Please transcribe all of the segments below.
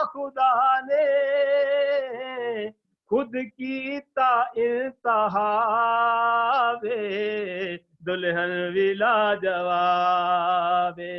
खुदा ने खुद की इंतहावे दुल्हन विला जवाबे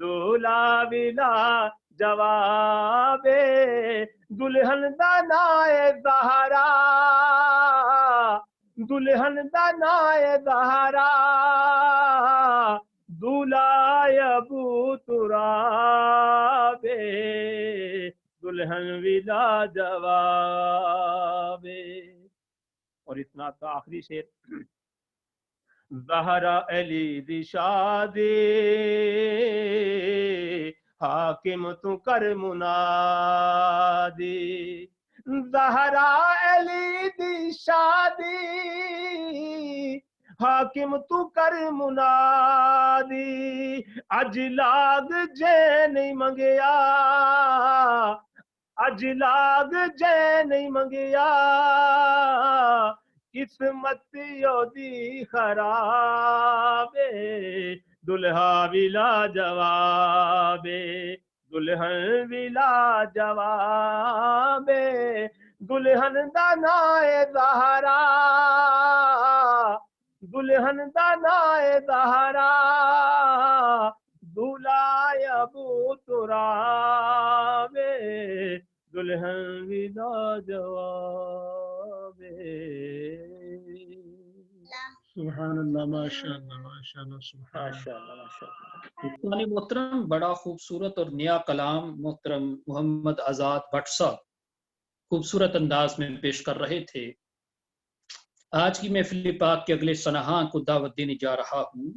दूल्हा विला जवाबे दुल्हन दा नाए ज़हरा दुल्हन दा नाए ज़हरा दूल्हा अबू तुराबे दुल्हन विला जवाबे। और इतना का आखिरी शेर ज़हरा अली दी शादी हाकिम तू कर मुनादी ज़हरा अली दी शादी हाकिम तू कर मुनादी अज लाग जे नहीं मंगया अज लाग जे नहीं मंगया किस्मत योदी खराबे दुल्हा विला जवाबे दुल्हन विला जवाबे दुल्हन दा नाए ज़हरा दुल्हन दा नाए ज़हरा दूल्हा अबू तुराबे दुल्हन विला जवाबे। सुभानअल्लाह, माशाअल्लाह माशाअल्लाह माशाअल्लाह माशाअल्लाह। इतनी मोहतरम, बड़ा खूबसूरत और नया कलाम मोहतरम मोहम्मद आज़ाद भट्ट साहब खूबसूरत अंदाज में पेश कर रहे थे। आज की महफिल पाक के अगले सनहा को दावत देने जा रहा हूँ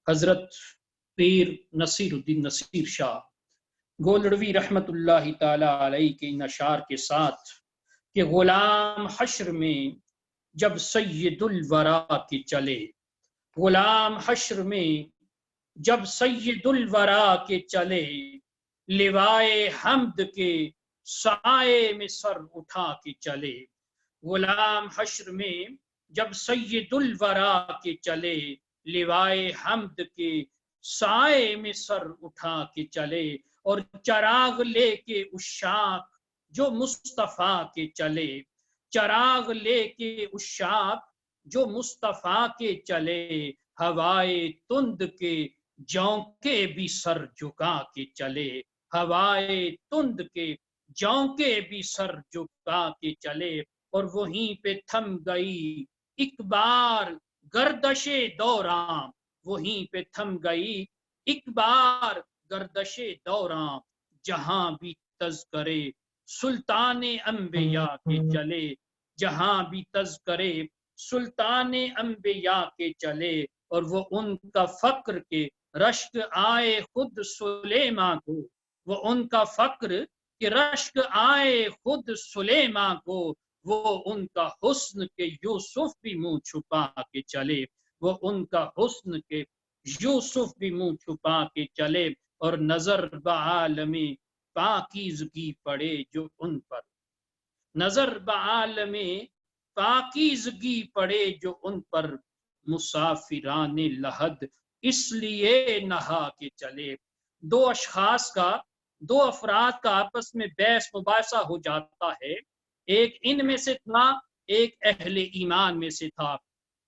हजरत पीर नसीरुद्दीन नसीर शाह गोलड़वी रहमतुल्लाहि ताला अलैहि के इन अशार के साथ कि गुलाम हश्र में जब सैयदुल वरा के चले, गुलाम हश्र में जब सैयदुल वरा के चले, लिवाए हम्द के साए में सर उठा के चले। गुलाम हश्र में जब सैयदुल वरा के चले, लिवाए हम्द के साए में सर उठा के चले। और चराग लेके उशाक जो मुस्तफा के चले, चराग लेके उशाक जो मुस्तफा के चले, हवाए तुंद के जौंके भी सर झुका के चले, हवाए तुंद के जौंके भी सर झुका के चले। और वहीं पे थम गई एक बार गर्दशे दौरां, वहीं पे थम गई एक बार गर्दशे दौरां, जहां भी तज़करे सुल्ताने अंबिया के चले, जहां भी तज़करे सुल्ताने अंबिया के चले। और वो उनका फक्र के रश्क आए खुद सुलेमा को, वो उनका फक्र के रश्क आए खुद सुलेमा को, वो उनका हुस्न के यूसुफ भी मुंह छुपा के चले, वो उनका हुस्न के यूसुफ भी मुंह छुपा के चले। और नजर बालमी पाकीज़गी पड़े जो उन पर, नजर बालमी पाकीज़गी पड़े जो उन पर, मुसाफिराने लहद इसलिए नहा के चले। दो अशखास का, दो अफराद का आपस में बहस मुबासा हो जाता है। एक इनमें से था, एक अहले ईमान में से था।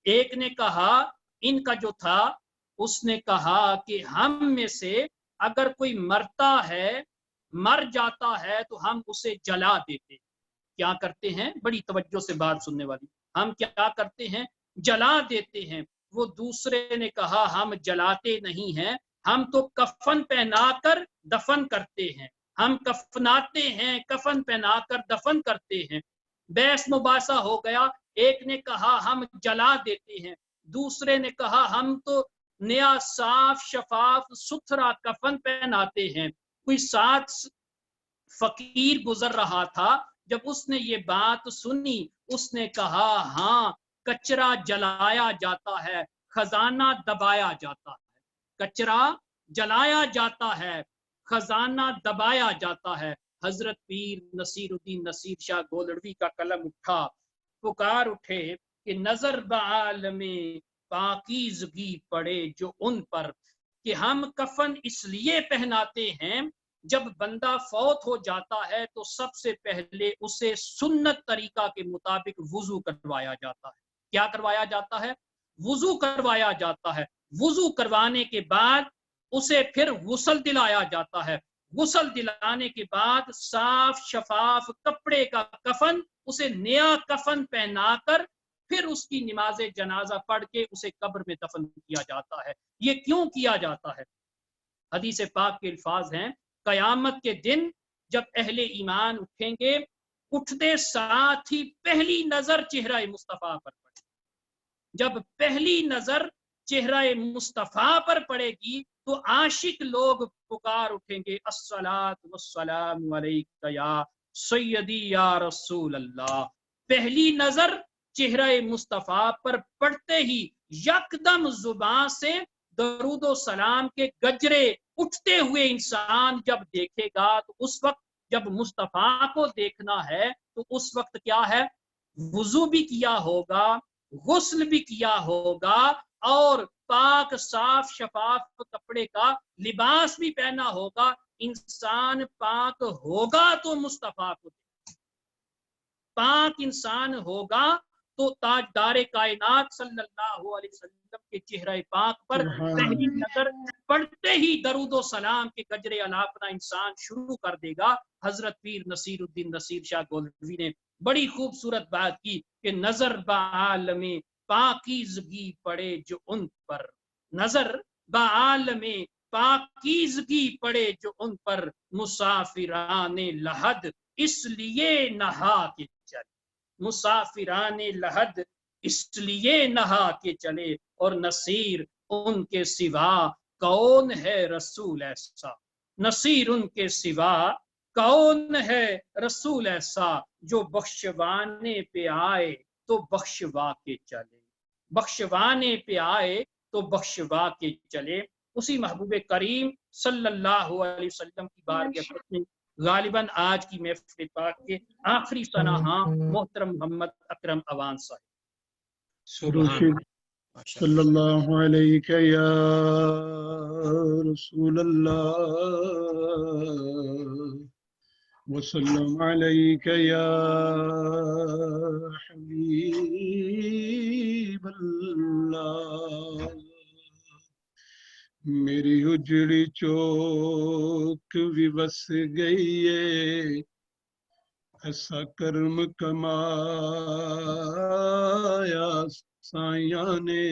एक ने कहा, इनका जो था उसने कहा कि हम में से अगर कोई मरता है, मर जाता है, तो हम उसे जला देते। क्या करते हैं, बड़ी तवज्जो से बात सुनने वाली, हम क्या करते हैं, जला देते हैं। वो दूसरे ने कहा हम जलाते नहीं हैं, हम तो कफन पहनाकर दफन करते हैं, हम कफनाते हैं, कफन पहनाकर दफन करते हैं। बहस मुबासा हो गया। एक ने कहा हम जला देते हैं, दूसरे ने कहा हम तो नया साफ शफाफ सुथरा कफन पहनाते हैं। कोई साथ फकीर गुजर रहा था, जब उसने ये बात सुनी उसने कहा हाँ, कचरा जलाया जाता है, खजाना दबाया जाता है, कचरा जलाया जाता है, खजाना दबाया जाता है। हजरत पीर नसीरुद्दीन नसीर शाह गोलड़वी का कलम उठा, पुकार उठे कि नजर बाल में पाकीज़गी पड़े जो उन पर, कि हम कफन इसलिए पहनाते हैं جب بندہ فوت ہو جاتا ہے تو سب سے پہلے اسے سنت طریقہ کے مطابق وضو کروایا جاتا ہے. کیا کروایا جاتا ہے؟ وضو کروایا جاتا ہے. وضو کروانے کے بعد اسے پھر غسل دلایا جاتا ہے. غسل دلانے کے بعد صاف شفاف کپڑے کا کفن، اسے نیا کفن پہنا کر پھر اس کی نماز جنازہ پڑھ کے اسے قبر میں دفن کیا جاتا ہے. یہ کیوں کیا جاتا ہے؟ حدیث پاک کے الفاظ ہیں، قیامت کے دن جب اہل ایمان اٹھیں گے، اٹھتے ساتھ ہی پہلی نظر چہرہ مصطفیٰ پر پڑے. جب پہلی نظر چہرہ مصطفیٰ پر پڑے گی تو عاشق لوگ پکار اٹھیں گے، الصلاۃ والسلام علیک یا سیدی یا رسول اللہ. پہلی نظر چہرہ مصطفیٰ پر پڑتے ہی یکدم زبان سے درود و سلام کے گجرے اٹھتے ہوئے انسان جب دیکھے گا تو اس وقت جب مصطفیٰ کو دیکھنا ہے تو اس وقت کیا ہے؟ وضو بھی کیا ہوگا، غسل بھی کیا ہوگا، اور پاک صاف شفاف کپڑے کا لباس بھی پہنا ہوگا. انسان پاک ہوگا تو مصطفیٰ کو پاک انسان ہوگا تو تاجدار کائنات صلی اللہ علیہ وسلم کے چہرہ پاک پر پہلی نظر پڑھتے ہی درود و سلام کے گجرے الاپنا انسان شروع کر دے گا. حضرت پیر نصیر الدین نصیر شاہ گولوی نے بڑی خوبصورت بات کی کہ نظر بعالم پاکیزگی پڑے جو ان پر، نظر بعالم پاکیزگی پڑے جو ان پر، مسافران لحد اس لیے نہا کے چلے. مسافران لحد اس لیے نہا کے چلے، اور نصیر ان کے سوا کون ہے رسول ایسا. نصیر ان کے سوا کون ہے رسول ایسا، جو بخشوانے پہ آئے تو بخشوا کے چلے. بخشوانے پہ آئے تو بخشوا کے چلے. اسی محبوب کریم صلی اللہ علیہ وسلم کی بارگاہ میں غالباً آج کی محفل پاک کے آخری ثناء محترم محمد اکرم اوان صاحب. صلی اللہ علیہ یا رسول اللہ وسلم علیک یا حبیب اللہ. میری اجڑی چوک بھی بس گئی ہے، ایسا کرم کمایا سائیاں نے.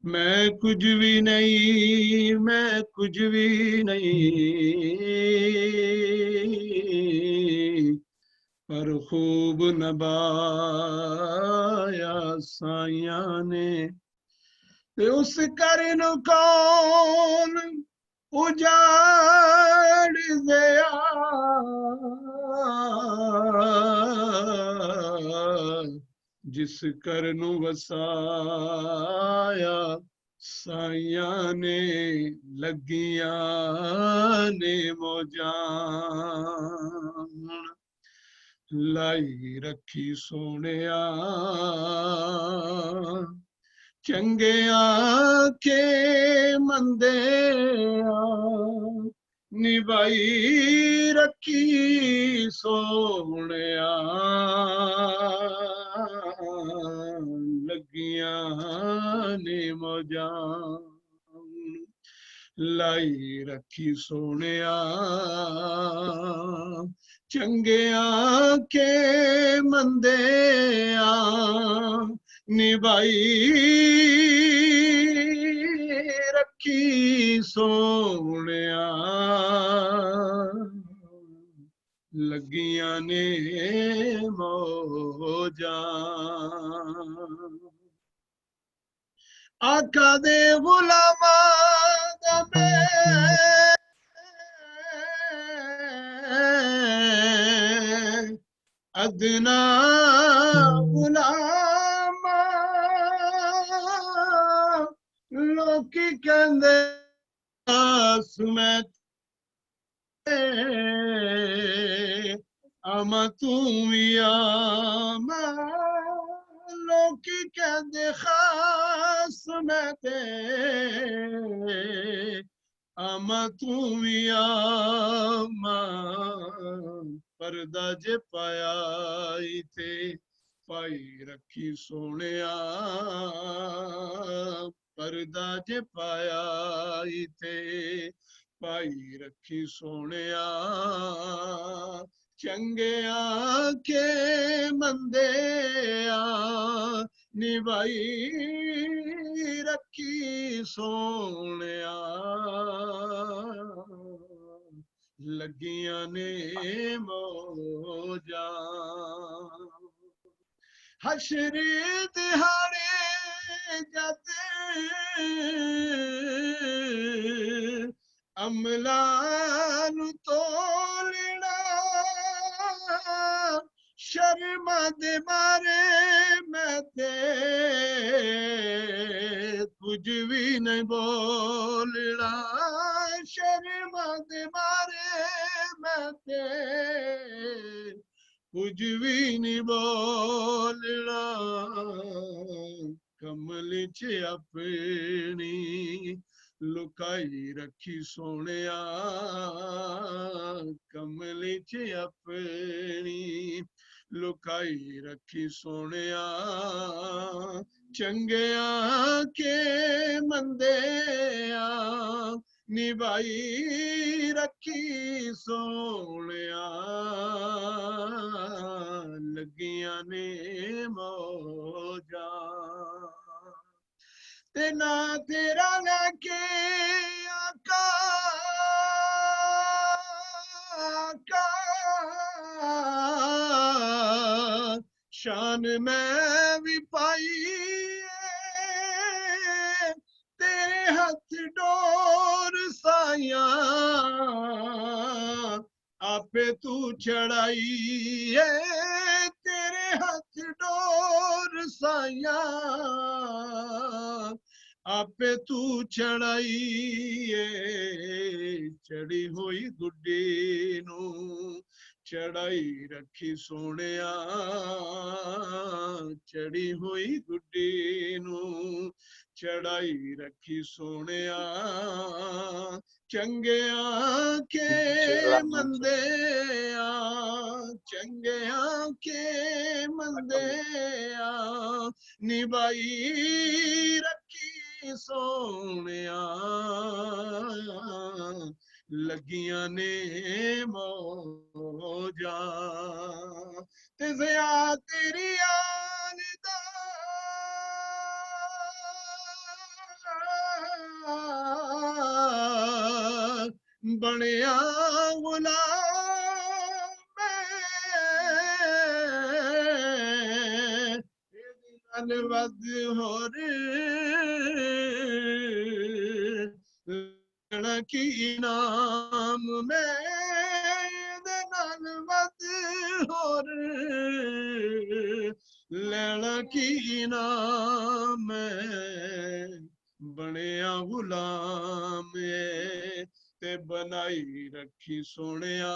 میں کچھ بھی نہیں، میں کچھ بھی نہیں، پر خوب نبایا سائیاں نے. اس کرن کون اجاڑ دیا، جس کرن وسایا سائیاں نے، لگیاں نے موجان لائی رکھی سونیا. چنگیاں کے مندیاں نبائی رکھی سونیا، لگیاں نے موجان لائی رکھی سونیا. چنگیاں کے مندیاں نبائی رکھی سونیا، لگیاں نے موجان. آقا دے غلاماں میں ادنا غلام لوکی کہندے سمیت آما تم آما، لوکی کہندے خاص میں تے आमा तू भी आमा परदा जे पाया थे पाई रखी सोनिया परदा जे पाया थे पाई रखी सोनिया चंगिया के मंदे निभाई रखी सोनिया लगियां ने मौजा हशरे दिहाड़े जाते अमला नु तोलना शर्मा दे मारे मैं ते कुछ भी नहीं बोलना शर्मा दे मारे मैं ते कुछ भी नहीं बोलना कमल च अपनी लुकाई रखी सोनिया कमल च अपनी लुकाई रखी सोनिया चंगिया के मंदे निभाई रखी सोनिया लगियां ने मौजा ते ना तेरा लेके आका आका शान मैं भी पाई तेरे हाथ डोर साया आपे तू चढ़ाई है तेरे हाथ डोर साया आपे तू चढ़ाई है चढ़ी हुई गुड्डी नू चढ़ाई रखी सोनिया चढ़ी हुई गुड्डी नू चढ़ाई रखी सोनिया चंगिया के मंदे चंगिया के मंदे निभाई रखी सोनिया लगियां ने मौजा ते ज़िया तेरी आलदा बनिया गुलाम मैं वद होर की इनाम में वद होर लेना की इनाम में बनिया गुलाम ते बनाई रखी सोनिया